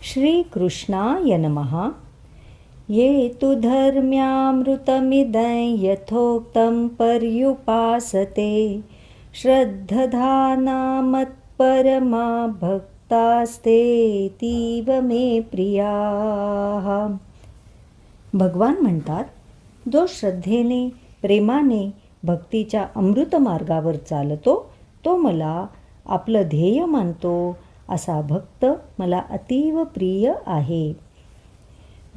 श्रीकृष्णाय नमः। ये तु धर्म्यामृतमिदं यथोक्तं पर्युपासते श्रद्धधाना मत्परमा भक्तास्तेतीव मे प्रियाः। भगवान म्हणतात, जो श्रद्धेने प्रेमाने भक्तीच्या अमृत मार्गावर चालतो तो मला आपलं ध्येय मानतो, असा भक्त मला अतीव प्रिय आहे.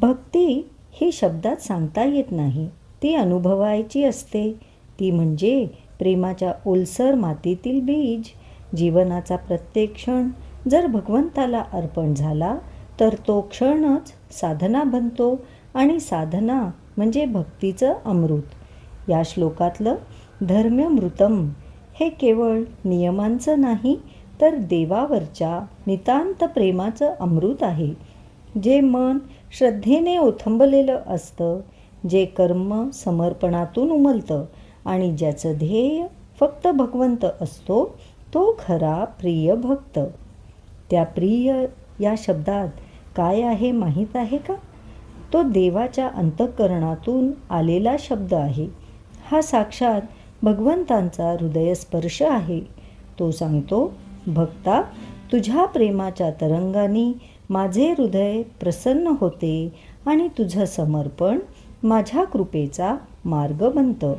भक्ती ही शब्दात सांगता येत नाही, ती अनुभवायची असते. ती म्हणजे प्रेमाच्या ओलसर मातीतील बीज. जीवनाचा प्रत्येक क्षण जर भगवंताला अर्पण झाला तर तो क्षणच साधना बनतो आणि साधना म्हणजे भक्तीचं अमृत. या श्लोकातलं धर्म्यमृतम हे केवळ नियमांचं नाही तर देवावरच्या नितांत प्रेमाचं अमृत आहे. जे मन श्रद्धेने ओथंबलेलं असतं, जे कर्म समर्पणातून उमलतं आणि ज्याचं ध्येय फक्त भगवंत असतो, तो खरा प्रिय भक्त. त्या प्रिय या शब्दात काय आहे माहीत आहे का? तो देवाच्या अंतःकरणातून आलेला शब्द आहे. हा साक्षात भगवंतांचा हृदयस्पर्श आहे. तो सांगतो, भक्ता, तुझ्या प्रेमाच्या तरंगांनी माझे हृदय प्रसन्न होते आणि तुझं समर्पण माझ्या कृपेचा मार्ग बनतं.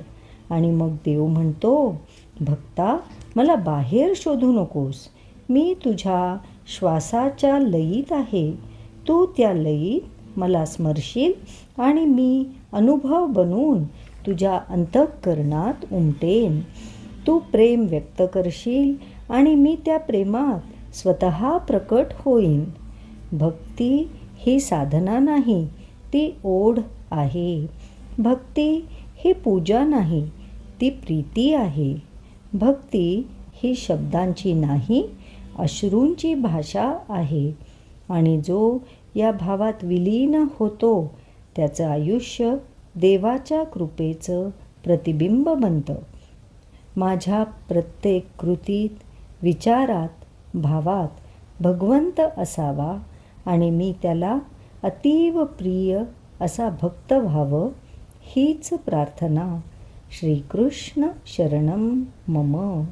आणि मग देव म्हणतो, भक्ता, मला बाहेर शोधू नकोस. मी तुझ्या श्वासाच्या लयीत आहे. तू त्या लयीत मला स्मरशील आणि मी अनुभव बनून तुझ्या अंतःकरणात उमटेन. तू प्रेम व्यक्त करशील आणि मी त्या प्रेमात स्वतः प्रकट होईन. भक्ती ही साधना नाही, ती ओढ आहे. भक्ती ही पूजा नाही, ती प्रीती आहे. भक्ती ही शब्दांची नाही, अश्रूंची भाषा आहे. आणि जो या भावात विलीन होतो त्याचं आयुष्य देवाच्या कृपेचं प्रतिबिंब बनतं. माझ्या प्रत्येक कृतीत, विचारात, भावात भगवंत असावा आणि मी त्याला अतीव प्रिय असा भक्त व्हावं, हीच प्रार्थना. श्रीकृष्ण शरणम मम.